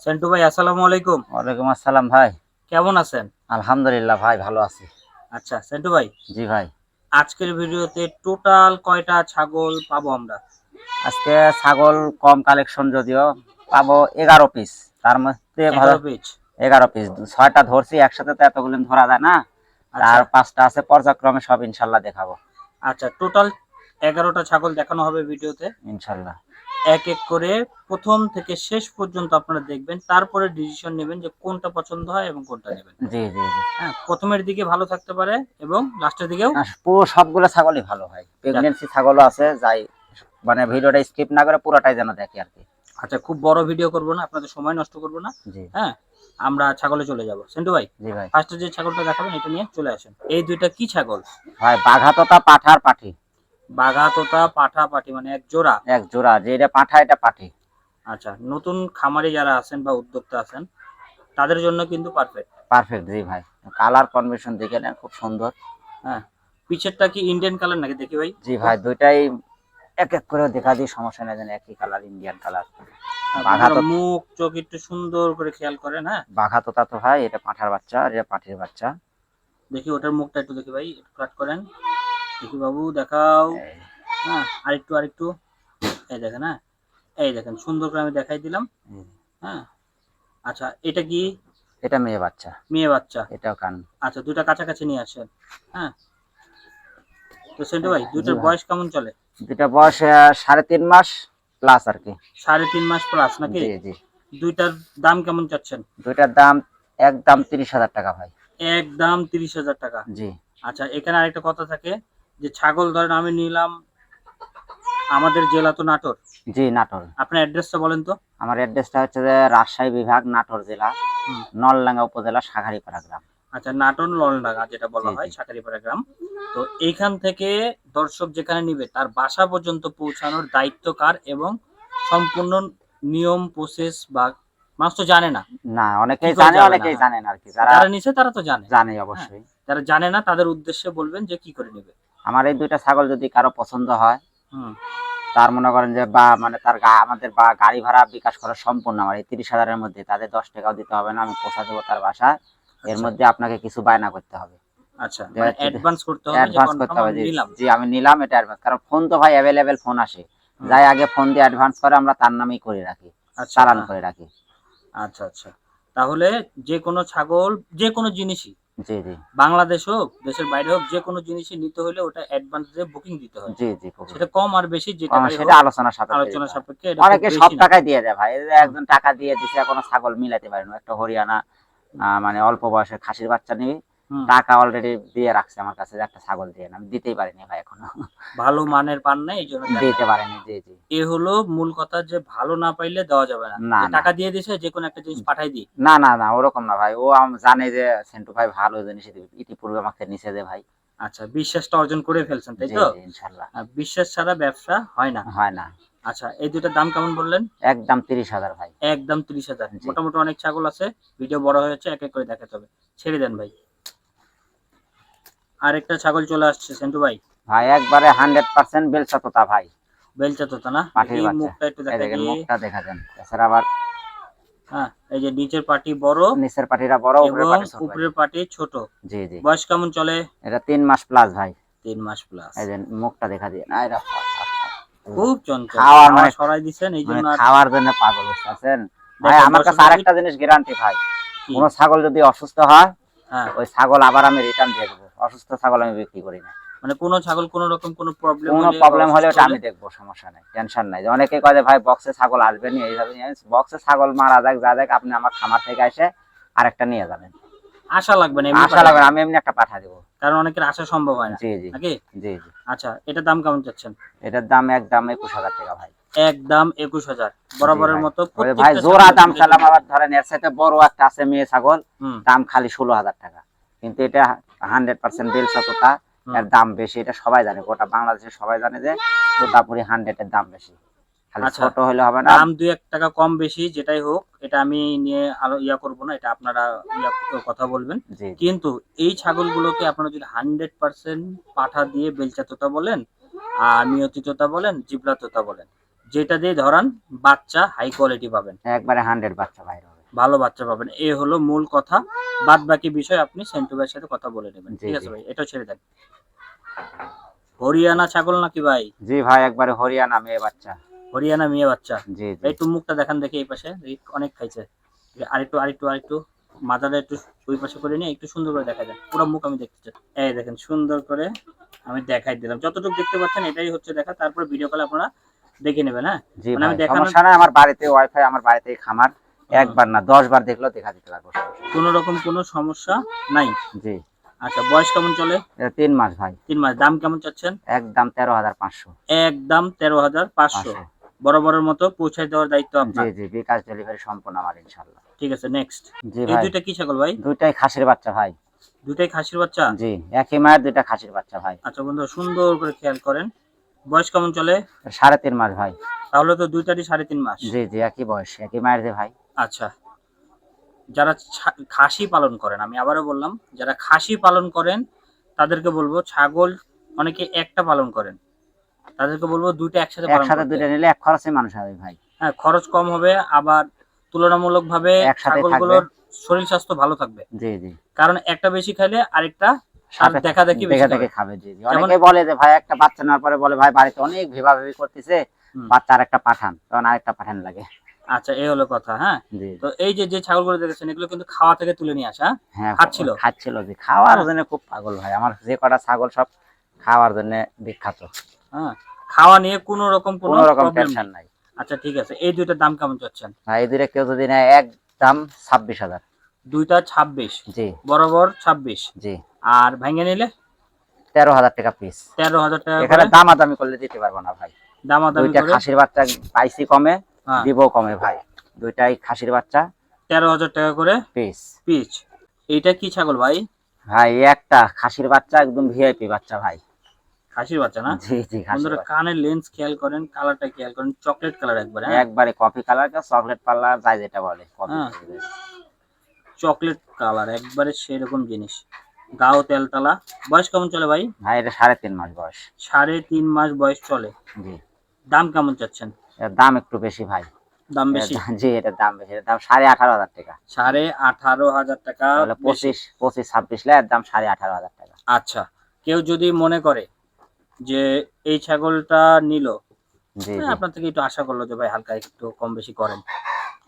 সেন্টু ভাই, আসসালামু আলাইকুম। ওয়ালাইকুম আসসালাম ভাই। কেমন আছেন? আলহামদুলিল্লাহ ভাই, ভালো আছি। আচ্ছা সেন্টু ভাই, জি ভাই। আজকের ভিডিওতে টোটাল কয়টা ছাগল পাবো আমরা? আজকে ছাগল কম কালেকশন, যদিও পাবো 11 পিস। তার মধ্যে 11 পিস। 11 পিস, 6টা ধরছি একসাথে, তো এতগুলো ধরা যায় না। আচ্ছা আর 5টা আছে পর্যায়ক্রমে, সব ইনশাল্লাহ দেখাবো। আচ্ছা, টোটাল 11টা ছাগল দেখানো হবে ভিডিওতে। ইনশাল্লাহ। এক এক করে প্রথম থেকে শেষ পর্যন্ত আপনারা দেখবেন, তারপরে ডিসিশন নেবেন যে কোনটা পছন্দ হয় এবং কোনটা নেবেন। জি জি জি। হ্যাঁ, প্রথমের দিকে ভালো থাকতে পারে এবং লাস্টের দিকেও। না, পুরো সবগুলো ছাগলই ভালো হয়, যাক, প্রেগনেন্সি ছাগলও আছে, যাই মানে ভিডিওটা স্কিপ না করে পুরোটাই যেন দেখি আর কি। আচ্ছা, খুব বড় ভিডিও করবো না, আপনাদের সময় নষ্ট করবো না। জি হ্যাঁ, আমরা ছাগলে চলে যাব। সেন্টু ভাই, জি ভাই। ফার্স্টে যে ছাগলটা দেখাবেন এটা নিয়ে চলে আসেন। এই দুইটা কি ছাগল? ভাই বাঘা তোতা পাঠার পাঠি। বাঘা তোতা পাঠা পাঠি, মানে এক জোড়া। এক জোড়া, যে এটা পাঠা এটা পাঠি। আচ্ছা, নতুন খামারি যারা আছেন বা উদ্যোক্তা আছেন তাদের জন্য কিন্তু পারফেক্ট। পারফেক্ট, জি ভাই। কালার কম্বিনেশন দেখে নেন, খুব সুন্দর। হ্যাঁ, পিছেরটা কি ইন্ডিয়ান কালার নাকি দেখি ভাই? জি ভাই, দুইটাই এক এক করে দেখা দিই, সমস্যা নেই, যেন একই কালার, ইন্ডিয়ান কালার। বাঘা বন্ধুরা, তো মুখ চোখ একটু সুন্দর করে খেয়াল করেন। হ্যাঁ, বাঘা তোতা তো ভাই, এটা পাঁঠার বাচ্চা আর এটা পাঠির বাচ্চা। দেখি ওটার মুখটা একটু দেখি ভাই, একটু কাট করেন। দেখি বাবু, দেখাও। এই, হ্যাঁ, আরেকটু আরেকটু। এই দেখেন, হ্যাঁ, এই দেখেন, সুন্দর করে আমি দেখাই দিলাম। এই, হ্যাঁ, আচ্ছা, এটা কি? এটা মেয়ে বাচ্চা। মেয়ে বাচ্চা। এটাও কান। আচ্ছা, দুটা কাছাকাছি নিয়ে আসেন। হ্যাঁ, তো সেন্টু ভাই, জি দুইটার ভাই, বয়স কেমন চলে? দুটা বয়স 3.5 মাস প্লাস আর কি। 3.5 মাস প্লাস নাকি? জি জি। দুইটার দাম কেমন চাচ্ছেন? দুইটার দাম একদম 30,000 টাকা ভাই। একদম 30,000 টাকা। জি আচ্ছা, এখানে আরেকটা কথা থাকে যে ছাগল ধরেন আমি নিলাম, আমাদের জেলা তো নাটোর। জি। নাটোর। আপনার অ্যাড্রেসটা বলেন তো। আমার অ্যাড্রেসটা হচ্ছে যে রাজশাহী বিভাগ, নাটোর জেলা, হুম। নলডাঙ্গা উপজেলা, শাখারীপাড়া গ্রাম। আচ্ছা, নাটোর ললডাঙ্গা যেটা জি বলা হয় জি। সাকারিপাড়া গ্রাম। তো এইখান থেকে দর্শক যেখানে নিবে তার বাসা পর্যন্ত পৌঁছানোর দায়িত্ব কার, এবং সম্পূর্ণ নিয়ম প্রসেস বা মানুষ তো জানে না না, কি অনেকেই করে জানে, যাবে না। অনেকেই হ্যাঁ, জানেন আর কি। যারা যারা নিছে তারা তো জানে। জানে হ্যাঁ, অবশ্যই। যারা জানে না তাদের উদ্দেশ্যে বলবেন যে কি করে নেবে। আমার এই দুইটা ছাগল যদি কারো পছন্দ হয়, হুম। তার মনে করেন যে বা মানে তার আমাদের বা গাড়ি ভাড়া বিকাশ করা সম্পূর্ণ আমার এই 30,000-এর মধ্যে, তাদের 10 টাকাও দিতে হবে না, আমি পৌঁছা দেবো তার বাসায়। এর আচ্ছা মধ্যে আপনাকে কিছু বায়না করতে হবে। আচ্ছা, মানে অ্যাডভান্স করতে হবে যে অ্যাডভান্স করতে কনফার্ম হবে, আমি যে নিলাম। জি আমি নিলাম, এটা অ্যাডভান্স। কারণ ফোন তো ভাই অ্যাভেলেবেল ফোন আসে, হুম। যাই আগে ফোন দিয়ে অ্যাডভান্স করে আমরা তার নামেই করে রাখি, আচ্ছা, চালান হ্যাঁ। করে রাখি। আচ্ছা আচ্ছা, তাহলে যে কোনো ছাগল, যে কোনো জিনিসই, জি জি বাংলাদেশ হোক দেশের বাইরে হোক, যে কোনো জিনিসই নিতে হলে ওটা অ্যাডভান্স দিয়ে বুকিং দিতে হয়। জি জি। খুবই সেটা কম আর বেশি যে কম, টাকাই সেটা হোক, আলোচনা সাপেক্ষে আলোচনা দিতে হয়। সাপেক্ষে, এটা খুব অনেকে সব বেশি না। টাকাই দিয়ে দেয় ভাই, এই যে হুম, একজন টাকা দিয়ে দিছে, কোনো ছাগল মিলাতে পারে না, একটা হরিয়ানা মানে অল্প বয়সের খাসির বাচ্চা নিবি, হুম। টাকা অলরেডি দিয়ে রাখছে আমার কাছে যে একটা ছাগল দিয়ে, আমি দিতেই পারিনি ভাই এখনো। ভালো মানের পান নাই, এই জন্য দেন নাই। দিতে পারেনি, জি জি। এ হলো মূল কথা, যে ভালো না পাইলে দেওয়া যাবে না, না যে না টাকা দিয়ে দিছে যে কোনো একটা জিনিস পাঠাই দিই। না না না, ওরকম না ভাই, ও জানে যে সেন্টু ভাই ভালো জিনিস দিবে, ইতিপূর্বে আমাকে নিচে যে ভাই। আচ্ছা, বিশ্বাসটা অর্জন করে ফেলছেন তাই জি তো? জি ইনশাল্লাহ। বিশ্বাস ছাড়া ব্যবসা হয় না। হয় না। আচ্ছা, এই দুটার দাম কেমন বললেন? একদম 30,000 ভাই। একদম 30,000। জি মোটামুটি অনেক ছাগল আছে, ভিডিও বড় হয়ে যাচ্ছে, এক এক করে দেখাতে হবে। ছেড়ে দেন ভাই। আরেকটা ছাগল চলে আসছে সেন্টু ভাই। ভাই, একবারে 100% বেলচা তোতা ভাই, বেলচা তোতা না? পাঠির দেখি বাচ্চা। মুখটা একটু এই দেখাই দেখেন দিই। মুখটা দেখা যান, এছাড়া আবার হ্যাঁ, এই যে নিচের পাটি বড় নিচের পাটিরা বড়, উপরের এবং পাটি ছোট ভাই। উপরের পাটি ছোট। জি জি। বয়স কেমন চলে? এটা 3 মাস প্লাস ভাই। 3 মাস প্লাস। এই যে মুখটা দেখা দিয়ে না, এরা খুব চঞ্চল, খাওয়ার খাওয়া মানে সরাই দিচ্ছেন এই মানে জন্য। আর খাওয়ার জন্য পাগল হচ্ছে আছেন ভাই। দেখেন আমার কাছে দর্শকরা আরেকটা জিনিস গ্যারান্টি ভাই, কি? কোন ছাগল যদি অসুস্থ হয়, হ্যাঁ, ওই ছাগল আবার আমি রিটার্ন দিয়ে দেবো। অসুস্থ ছাগল আমি বিক্রি করি না। মানে কোনো ছাগল কোনো রকম কোনো প্রবলেম কোনো হলে বা প্রবলেম হলে অসুস্থ ওটা হলে। আমি দেখবো, সমস্যা নাই, টেনশন নাই। অনেকে কয় যে ভাই বক্সে ছাগল আসবে নি, এইভাবে বক্সে ছাগল মারা যাক যা যাক, আপনি আমার খামার থেকে এসে আরেকটা নিয়ে যাবেন, আশা লাগবে না, এমনি আশা পাঠাই লাগবে না, দিবেন। আমি এমনি একটা পাঠা দেবো। কারণ অনেকের আশা সম্ভব হয় না জি জি নাকি? জি জি। আচ্ছা, এটার দাম কেমন চাচ্ছেন? এটার দাম একদম 21,000 টাকা ভাই। একদম 21,000। জি বরাবরের ভাই। মতো ওই ভাই প্রত্যেকটা জোড়া ছাগলের দাম সঙ্গে চালাম, কিন্তু। আবার ধরেন এর সাথে বড় একটা আছে মেয়ে ছাগল, হুম দাম খালি 16,000 টাকা। কিন্তু এটা 100% বেলচা তোতা, হুম। এর দাম বেশি, এটা সবাই জানে, গোটা বাংলাদেশে সবাই জানে যে তোতাপুরি 100 এর দাম বেশি। খালি আচ্ছা, ছোট হলে হবে না। দাম 2-1 টাকা কম বেশি যেটাই হোক, এটা আমি নিয়ে আলো ইয়া করবো না, এটা আপনারা কথা বলবেন। জি জি কিন্তু এই ছাগলগুলোকে আপনারা যদি 100% পাঠা দিয়ে বেলচা তোতা বলেন আর নিয়তি তোতা বলেন, জিবলা তোতা বলেন, যেটা দিয়ে ধরান বাচ্চা হাই কোয়ালিটি পাবেন, একবারে 100 বাচ্চা বাইরে হবে। ভালো বাচ্চা পাবেন, এ হলো মূল কথা। বাদ বাকি বিষয় আপনি সেন্টু ভাইয়ের সাথে কথা বলে নেবেন, জি ঠিক আছে জি ভাই? এটাও ছেড়ে দেন। হরিয়ানা ছাগল নাকি ভাই? জি ভাই, একবারে হরিয়ানা মেয়ে বাচ্চা। হরিয়ানা মেয়ে বাচ্চা। জি জি একটু মুখটা দেখান দেখি, এই পাশে দেখি, অনেক খাইছে। আরেকটু আরেকটু আরেকটু মাথাটা একটু ওই পাশে করে নিয়ে একটু সুন্দর করে দেখা যায়, পুরো মুখ আমি দেখতে চাই। এই দেখেন সুন্দর করে আমি দেখাই দিলাম, যতটুকু দেখতে পাচ্ছেন এটাই হচ্ছে দেখা। তারপর ভিডিও কলে আপনারা দেখে নেবেন, হ্যাঁ? জি মানে ভাই, আমি দেখানোর সমস্যা নাই, আমার বাড়িতে ওয়াইফাই, আমার বাড়িতে খামার, একবার না 10 বার দেখলেও দেখা দিতে পারবো, সমস্যা নেই। কোনো রকম কোনো সমস্যা নাই। জি, আচ্ছা, বয়স কেমন চলে? এটা 3 মাস ভাই। 3 মাস। দাম কেমন চাচ্ছেন? একদম 13,500। একদম 13,500। 500। বরাবরের মতো পৌঁছে দেওয়ার দায়িত্ব জি আপনার। জি, বিকাশ ডেলিভারি সম্পূর্ণ আমার ইনশাআল্লাহ। ঠিক আছে, নেক্সট। জি এই ভাই, দুইটা কি ছাগল ভাই? দুইটাই খাসির বাচ্চা ভাই। দুইটাই খাসির বাচ্চা? জি, একই মায়ের দুইটা খাসির বাচ্চা ভাই। আচ্ছা বন্ধু, সুন্দর করে খেয়াল করেন। বয়স কেমন চলে? 3.5 মাস ভাই। তাহলে তো দুইটারই 3.5 মাস। জি জি, একই বয়স, একই মায়ের যে ভাই। আচ্ছা, যারা খাসি পালন করেন, আমি আবারও বললাম, যারা খাসি পালন করেন তাদেরকে বলবো, ছাগল অনেকে একটা পালন করেন, তাদেরকে বলবো দুইটা একসাথে পালন একসাথে করতে। দুইটা নিলে এক খরচে মানুষ হবে ভাই। হ্যাঁ, খরচ কম হবে, আবার তুলনামূলকভাবে একসাথে থাকবে। ছাগলগুলোর শরীর স্বাস্থ্য ভালো থাকবে। জি জি, কারণ একটা বেশি খাইলে আরেকটা তার সাথে দেখা দেখি বেশি দেখে খাবে। দেখে খাবে। জি জি, যেমন অনেকে বলে যে ভাই একটা বাচ্চা নেওয়ার পরে বলে ভাই বাড়িতে অনেক ভেবাভেবি করতেছে, বাচ্চা আরেকটা পাঠান, তখন আরেকটা পাঠান লাগে। আচ্ছা, এই হলো কথা, হ্যাঁ? জি তো এই যে যে ছাগলগুলো দেখেছেন এগুলো কিন্তু খাওয়া থেকে তুলে নিয়ে আসা, হ্যাঁ? হ্যাঁ, খাচ্ছিল। খাচ্ছিল যে, খাওয়ার হ্যাঁ, জন্য খুব পাগল ভাই, আমার যে কটা ছাগল সব খাওয়ার জন্য বিখ্যাত। হ্যাঁ, খাওয়া নিয়ে কোনো রকম কোনো কোনো রকম প্রবলেম টেনশন নেই। নাই আচ্ছা ঠিক আছে, এই দুইটার দাম কেমন চাচ্ছেন? ভাই। এই দুইটা কেউ যদি নেয় একদম 26,000। দুইটা 26, জি বরাবর 26। জি, আর ভাঙে নিলে 13,000 টাকা পিস। 13,000 টাকা এখানে করে দামাদামি করলে দিতে পারবো না ভাই। দামাদামি দুইটা করে। খাসির বাচ্চা পাইছি কমে, হ্যাঁ, দিব কমে ভাই। দুইটাই খাসির বাচ্চা, 13,000 টাকা করে পিস। পিস। এইটা কি ছাগল ভাই? ভাই একটা খাসির বাচ্চা, একদম ভিআইপি বাচ্চা ভাই। খাসির বাচ্চা না? জি জি, খাসির বন্ধুরা বাচ্চা। কানের লেন্স খেয়াল করেন, কালারটা খেয়াল করেন, চকলেট কালার একবারে, হ্যাঁ? একবারে কফি কালার, চকলেট কালার, যাই যেটা বলে কফি। হ্যাঁ, চকলেট কালার একবারে সেরকম জিনিস, গাও তেলতলা। বয়স কেমন চলে ভাই? ভাই এটা 3.5 মাস বয়স। 3.5 মাস বয়স চলে। জি, দাম কেমন চাচ্ছেন? এর দাম একটু বেশি ভাই। দাম বেশি? জি, এটার দাম বেশি, এটার দাম 18,500 টাকা। 18,500 টাকা তাহলে বেশি। 25-26 লাখ, দাম 18,500 টাকা। আচ্ছা, কেউ যদি মনে করে যে এই ছাগলটা নিল, জি হ্যাঁ, জি, আপনার থেকে একটু আশা করলো যে ভাই হালকা একটু কম বেশি করেন,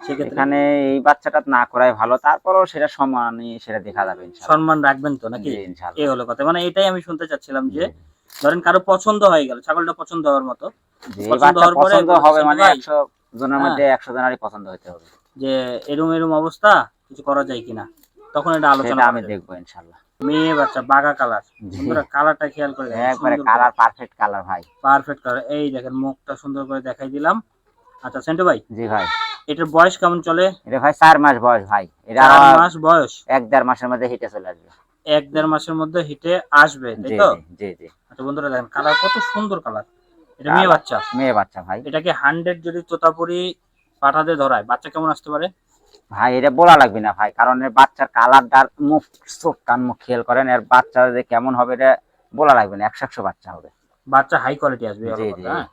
সেক্ষেত্রে এখানে এই বাচ্চাটা না করাই ভালো, তারপরও সেটা সমানই সেটা দেখা যাবে ইনশাআল্লাহ। সম্মান রাখবেন তো নাকি? জি এই ইনশাআল্লাহ। হলো কথা, মানে এটাই আমি শুনতে চাচ্ছিলাম যে জি ধরেন কারো পছন্দ হয়ে গেল, ছাগলটা পছন্দ হওয়ার মতো, জি, এই পছন্দ বাচ্চা হওয়ার পরে পছন্দ হবে বলতেছেন মানে ভাই, 100 জনের হ্যাঁ, মধ্যে 100 জনেরই পছন্দ হতে হবে। যে এরম এরম অবস্থা, কিছু করা যায় কিনা, তখন এটা আলোচনা সেটা করা আমি যাবে। দেখবো ইনশাআল্লাহ। মেয়ে বাচ্চা বাঘা কালার, জি, বন্ধুরা কালারটা খেয়াল করে দেখেন, একবারে সুন্দর কালার, পারফেক্ট কালার ভাই। Perfect colour. এই দেখেন মুখটা সুন্দর করে দেখাই দিলাম। আচ্ছা সেন্টু ভাই, জি ভাই, এটার বয়স কেমন চলে? এটা ভাই 4 মাস বয়স ভাই। এটা 4 মাস বয়স। 1-1.5 মাসের মধ্যে হিটে চলে আসবে। 1-1.5 মাসের মধ্যে হিটে আসবে, তাই জি তো? জি জি জি, আচ্ছা বন্ধুরা দেখেন কালার কত সুন্দর কালার। এটা মেয়ে কালার বাচ্চা। মেয়ে বাচ্চা ভাই। এটাকে 100 যদি তোতাপুরি পাঠাতে ধরায় বাচ্চা কেমন আসতে পারে? ভাই এটা বলা লাগবে না ভাই, কারণ এর বাচ্চার কালারটার মুখ, চোখ কান মুখ খেয়াল করেন, এর বাচ্চা যে কেমন হবে এটা বলা লাগবে না, 100 বাচ্চা হবে। বাচ্চা হাই কোয়ালিটি আসবে, এই হলো জি কথা, জি হ্যাঁ?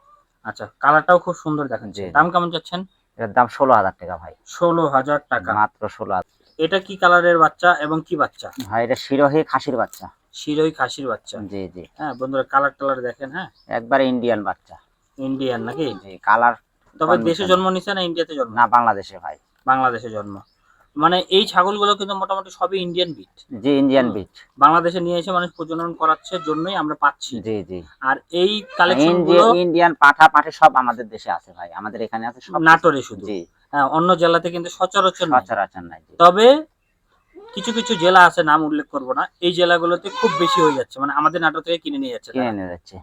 আচ্ছা, কালারটাও খুব সুন্দর দেখাচ্ছে। জি জি, দাম কেমন চাচ্ছেন? এর দাম 16,000 টাকা ভাই। 16,000 টাকা। মাত্র 16,000। এটা কি কালারের বাচ্চা এবং কি বাচ্চা? ভাই এটা শিরোহী খাসির বাচ্চা। শিরোই খাসির বাচ্চা। জি জি, হ্যাঁ বন্ধুরা কালার টালার দেখেন, হ্যাঁ? একবারে ইন্ডিয়ান বাচ্চা। ইন্ডিয়ান নাকি? জি, কালার তবে দেশে জন্ম নিছে না ইন্ডিয়াতে জন্ম? না, বাংলাদেশে ভাই। বাংলাদেশে জন্ম। মানে এই ছাগলগুলো কিন্তু মোটামুটি সবই ইন্ডিয়ান বিট। জি, ইন্ডিয়ান বিট। বাংলাদেশে নিয়ে এসে মানুষ প্রজনন করাচ্ছে জন্যই আমরা পাচ্ছি। জি জি, আর এই কালেকশন গুলো ইন্ডিয়ান পাঠা পাঠি সব আমাদের দেশে আছে ভাই, আমাদের এখানে আছে সব। নাটোরে শুধু। জি, হ্যাঁ, অন্য জেলাতে কিন্তু সচরাচর নাই। সচরাচর নাই। জি, তবে কিছু কিছু জেলা আছে, নাম উল্লেখ করব না, এই জেলাগুলোতে খুব বেশি হয়ে যাচ্ছে, মানে আমাদের নাটোর থেকে কিনে নিয়ে যাচ্ছে কিনে তারা। নিয়ে যাচ্ছে।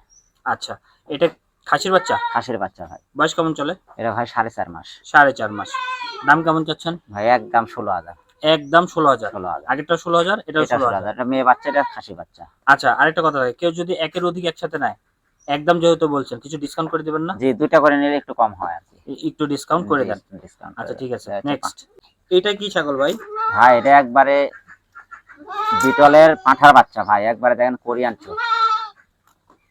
আচ্ছা, এটা খাসির বাচ্চা? খাসির বাচ্চা ভাই। বয়স কেমন চলে? এটা ভাই 4.5 মাস। 4.5 মাস। দাম কেমন চাচ্ছেন? ভাই একদম 16,000। একদম 16,000। 16,000, আগেরটা 16,000, এটাও এটা 16,000। 16,000। এটা মেয়ে বাচ্চা, এটা খাসি বাচ্চা। আচ্ছা, আরেকটা কথা থাকে, কেউ যদি একের অধিক একসাথে নেয়, একদম যেহেতু বলছেন, কিছু ডিসকাউন্ট করে দিবেন না? জি, দুটা করে নিলে একটু কম হয় আর কি। একটু ডিসকাউন্ট করে জি, দেন। ডিসকাউন্ট আচ্ছা করে ঠিক আছে, দেন। নেক্সট। এটা কি ছাগল ভাই? ভাই এটা একবারে বিটলের পাঁঠার বাচ্চা ভাই, একবারে দেখেন কোরিয়ান চোখ।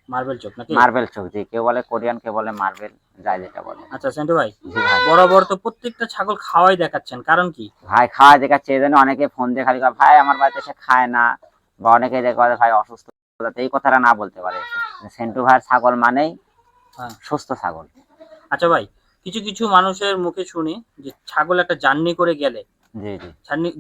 মার্বেল চোখ নাকি? মার্বেল চোখ, জি, কেউ বলে কোরিয়ান, কেউ বলে মার্বেল, যাই যেটা বলে। আচ্ছা সেন্টু ভাই, জি ভাই। বরাবর তো প্রত্যেকটা ছাগল খাওয়াই দেখাচ্ছেন, কারণ কি? ভাই খাওয়া দেখাচ্ছে, এই জন্য অনেকে ফোন দিয়ে খালি কয়, ভাই আমার বাড়িতে এসে খায় না, বা অনেকে দেখে বলে, ভাই অসুস্থ, যাতে এই কথাটা না বলতে পারে। সেন্টু ভাইয়ের ছাগল মানেই হ্যাঁ। সুস্থ ছাগল। আচ্ছা ভাই, কিছু কিছু মানুষের মুখে শুনি যে ছাগল একটা জার্নি করে গেলে, জি জি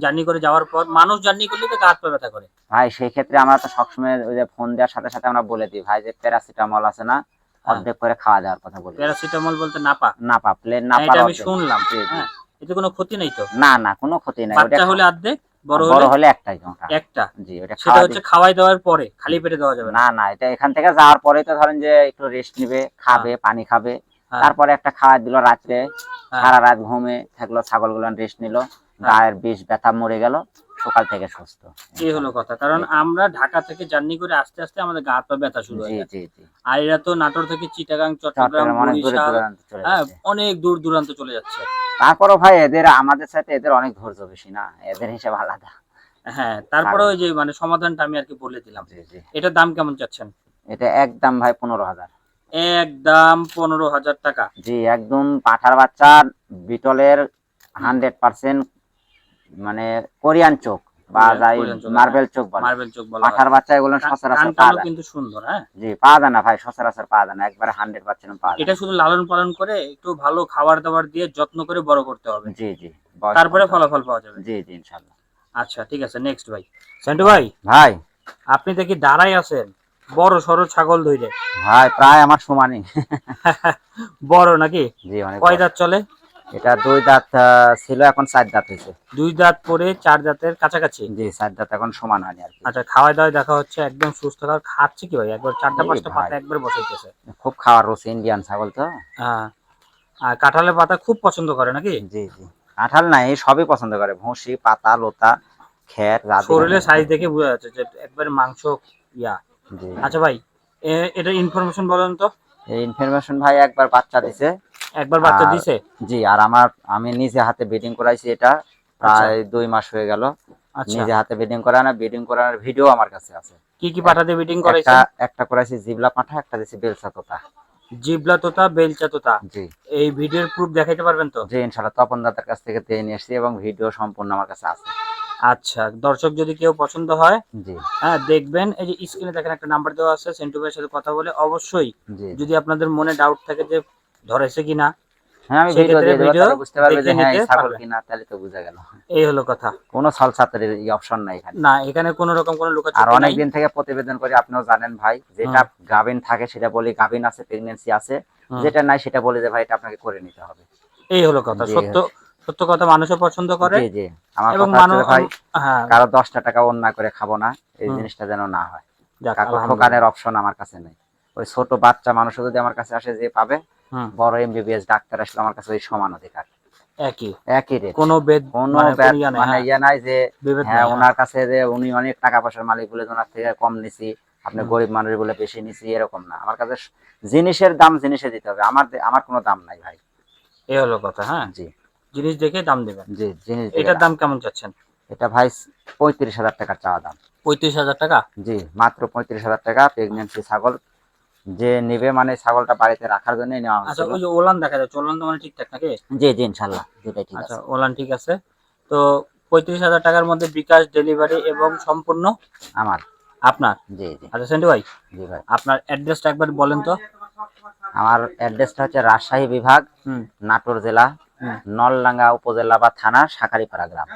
জার্নি করে যাওয়ার পর মানুষ জার্নি করলে তো গা হাত পা ব্যথা করে। ভাই, সেই ক্ষেত্রে আমরা তো সবসময় ওই যে ফোন দেওয়ার সাথে সাথে আমরা বলে দিই, ভাই যে প্যারাসিটামল আছে না, হ্যাঁ। অর্ধেক করে খাওয়া দেওয়ার কথা বলি। প্যারাসিটামল বলতে নাপা? নাপা, প্লেন হ্যাঁ, নাপার এটা আমি অর্ধেক। শুনলাম। জি জি। হ্যাঁ, এতে কোনো ক্ষতি নেই তো? না না, কোনো ক্ষতি নাই, ওটা বাচ্চা হলে অর্ধেক, বড় বড় হলে হলে একটাই ওটা। একটা। জি, ওটা সেটা খাওয়া হচ্ছে খাওয়াই দেওয়ার পরে, খালি পেটে দেওয়া যাবে না? না না, এটা এখান থেকে যাওয়ার পরে তো ধরেন যে একটু রেস্ট নিবে, খাবে, পানি খাবে, হ্যাঁ। তারপরে একটা খাওয়া দিল রাত্রে, হ্যাঁ। সারা রাত ঘুমে থাকলো, ছাগলগুলো রেস্ট নিল, গায়ের বিষ ব্যথা মরে গেল, সকাল থেকে সুস্থ। এই হলো কথা, কারণ আমরা ঢাকা থেকে জার্নি করে আস্তে আস্তে আমাদের গা হাত পা ব্যথা শুরু জি হয়ে যায়। জি জি। আর এরা তো নাটোর থেকে চিটাগাং, চট্টগ্রাম, চট্টগ্রাম অনেক দূরে বরিশাল, দূরান্তে চলে হ্যাঁ, যাচ্ছে। অনেক দূর দূরান্ত চলে যাচ্ছে। তারপরও ভাই এদের আমাদের সাথে এদের অনেক ধৈর্য বেশি না, এদের হিসাব আলাদা। হ্যাঁ, তারপরে ওই যে মানে সমাধানটা আমি আর কি বলে দিলাম। জি জি। এটার দাম কেমন চাচ্ছেন? এটা একদম ভাই 15,000। একদম 15,000 টাকা? জি, একদম পাঠার বাচ্চা, বিটলের 100% মানে কোরিয়ান চোখ, বা যাই কোরিয়ান চোখ, মার্বেল চোখ বলে, মার্বেল চোখ বলা হয়। পাঠার বাচ্চা, এগুলো সচরাচর পাওয়া কানটাও যায়। কিন্তু সুন্দর। হ্যাঁ, জি, পাওয়া যায় না ভাই, সচরাচর পাওয়া যায় না, একবারে 100% পাওয়া যায় এটা না। শুধু লালন পালন করে একটু ভালো খাবার দাবার দিয়ে যত্ন করে বড় করতে হবে, জি জি, বয়স তারপরে কম তো। ফলাফল পাওয়া যাবে। জি জি, ইনশাল্লাহ। আচ্ছা ঠিক আছে, নেক্সট ভাই। সেন্টু ভাই, ভাই, আপনি দেখি দাঁড়াই আছেন বড় সরো ছাগল ধইরে। ভাই প্রায় আমার সমানই। বড় নাকি? জি, অনেক কয় বড়। দাঁত চলে? এটা 2 দাঁত ছিল, এখন 4 দাঁত হয়েছে। 2 দাঁত পরে 4 দাঁতের কাছাকাছি? জি, 4 দাঁত এখন সমান হয়নি আর কি। আচ্ছা, খাওয়াই দাওয়াই দেখা হচ্ছে একদম সুস্থ খাবার খাচ্ছে কি ভাই? একবার 4টা জি 5টা ভাই, পাতা একবার বসাইতেছে। খুব খাওয়ার রুচি, ইন্ডিয়ান ছাগল তো। হ্যাঁ, আর কাঁঠালের পাতা খুব পছন্দ করে নাকি? জি জি। কাঁঠাল নাই, সবই পছন্দ করে, ভুসি, পাতা, লতা, খের, শরীরের সাইজ দেখে বোঝা যাচ্ছে যে একবারে মাংস ইয়া। জি। আচ্ছা ভাই, এটা ইনফরমেশন বলেন তো। এই ইনফরমেশন ভাই একবার বাচ্চা দিছে। একবার বাচ্চা আর দিছে? জি, আর আমি নিজে হাতে ব্রিডিং করাইছি, এটা আচ্ছা প্রায় 2 মাস হয়ে গেল। আচ্ছা, নিজে হাতে ব্রিডিং করানোর ভিডিও আমার কাছে আছে। কি কি পাঠা দিয়ে ব্রিডিং একটা করাইছেন? একটা করাইছি জিবলা পাঠা, একটা দিছি বেলসা তোতা। জিবলা তোতা, বেলচা তোতা। জি এই ভিডিওর প্রুফ দেখাইতে পারবেন তো? জি, ইনশাল্লাহ তপন দাদার কাছ থেকে দিয়ে নিয়ে এসেছি, এবং ভিডিও সম্পূর্ণ আমার কাছে আছে। আচ্ছা, দর্শক যদি কেউ পছন্দ হয়, জি হ্যাঁ দেখবেন, এই যে স্ক্রিনে দেখেন একটা নাম্বার দেওয়া আছে, সেন্টু ভাইয়ের সাথে কথা বলে অবশ্যই, জি। যদি আপনাদের মনে ডাউট থাকে যে ধরেছে কিনা, হ্যাঁ, আমি ভিডিও সেক্ষেত্রে দিয়ে দেবো, ভিডিও তাহলে বুঝতে পারবে দেখে যে হ্যাঁ নিতে এই ছাগল পারবে। কিনা, তাহলে তো বোঝা গেল। এই হলো কথা। কোনো ছলছাতুরির এই অপশন নাই এখানে। না, এখানে কোনো রকম কোনো আর লুকাচুপি নাই। অনেকদিন থেকে প্রতিবেদন করি, আপনিও জানেন ভাই, যেটা গাভিন থাকে সেটা বলি গাভিন আছে, প্রেগন্যান্সি আছে, যেটা নাই সেটা বলি যে ভাই এটা আপনাকে করে নিতে হবে। এই হলো কথা। জি সত্য সত্য কথা মানুষও পছন্দ করে। জি জি। আমার এবং কথা হচ্ছে যে ভাই, হ্যাঁ, কারো 10টা টাকা অন্যায় করে খাবো না, এই জিনিসটা যেন না হয়। যাক কাকু ঠকানের আলহামদুলিল্লাহ। অপশন আমার কাছে নেই। ওই ছোট বাচ্চা মানুষও যদি আমার কাছে আসে, যে পাবে, বড় এমবিবিএস ডাক্তার আসলে আমার কাছে ওই সমান অধিকার, একই, একই রেট। কোনো বেদ কোনো মানে কোনো ইয়া নাই, মানে হ্যাঁ, ইয়ে নাই যে বিভেদ হ্যাঁ নাই, হ্যাঁ। ওনার কাছে যে উনি অনেক টাকা পয়সার মালিক বলে ওনার থেকে কম নিছি, আপনি গরিব মানুষ বলে বেশি নিছি, এরকম না। আমার কাছে জিনিসের দাম জিনিসে দিতে হবে, আমার কোনো দাম নাই ভাই। এই হলো কথা। হ্যাঁ, জি জিনিস দেখে দাম দিবেন। জি, জিনিস দেখে এটার দাম। দাম কেমন চাচ্ছেন? এটা ভাই 35,000 টাকা চাওয়া দাম। 35,000 টাকা? জি, মাত্র 35,000 টাকা। প্রেগনেন্সি ছাগল যে নিবে, মানে ছাগলটা বাড়িতে রাখার জন্য নেওয়া আচ্ছা, হয়েছিল। ওই যে ওলান দেখা যাচ্ছে, ওলান তো মানে ঠিকঠাক নাকি? জি জি, ইনশাল্লাহ যেটাই ঠিক আচ্ছা, আছে। ওলান ঠিক আছে। তো 35,000 টাকার মধ্যে বিকাশ, ডেলিভারি এবং সম্পূর্ণ আমার। আপনার? জি জি আচ্ছা সেন্টু ভাই, জি ভাই। আপনার অ্যাড্রেসটা একবার বলেন তো। আমার অ্যাড্রেসটা হচ্ছে রাজশাহী বিভাগ, হুম নাটোর জেলা, হুম। নলডাঙ্গা উপজেলা বা থানা, শাঁখারীপাড়া গ্রাম।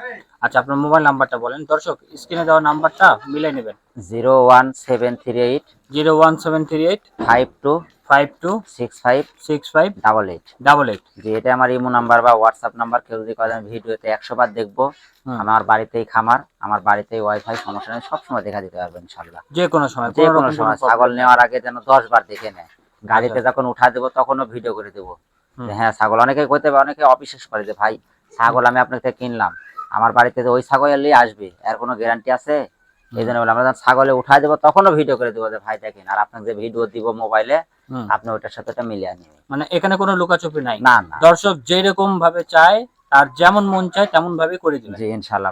আচ্ছা, আপনার মোবাইল নাম্বারটা বলেন। দর্শক স্ক্রিনে দেওয়া নাম্বারটা মিলাই নেবেন। 01738 01738 52 52 65 65 88। 88। জি, এটা আমার ইমো নাম্বার বা হোয়াটসঅ্যাপ নাম্বার। কেউ যদি কয় আমি ভিডিওতে 100 বার দেখবো, আমার বাড়িতেই খামার, আমার বাড়িতেই ওয়াইফাই, সমস্যা নেই, সবসময় দেখা দিতে পারবেন ইনশাল্লাহ। যে কোনো সময়, যে কোনো কোনো রকম কোনো সময় ছাগল প্রবলেম নেই। নেওয়ার আগে যেন 10 বার দেখে নেয়। গাড়িতে আচ্ছা, যখন উঠা দেবো তখনও ভিডিও করে দেবো যে হুম হ্যাঁ ছাগল। অনেকে কইতে পারে, অনেকে অবিশ্বাস করে যে ভাই ছাগল আমি আপনার থেকে কিনলাম, আমার বাড়িতে যে ওই ছাগল এলেই আসবে, এর কোনো গ্যারান্টি আছে? এই জন্য বলে আমরা যখন ছাগলে উঠাই দেবো তখনও ভিডিও করে দেবো যে ভাই দেখেন, আর আপনাকে যে ভিডিও দিব মোবাইলে, হুম। আপনি ওইটার সাথে ওটা মিলিয়ে নিন। মানে এখানে কোনো লুকাচুপি নাই। না না। দর্শক যেরকম ভাবে চায়, তার যেমন মন চায় তেমন ভাবে করে দিবেন। জি ইনশাল্লাহ।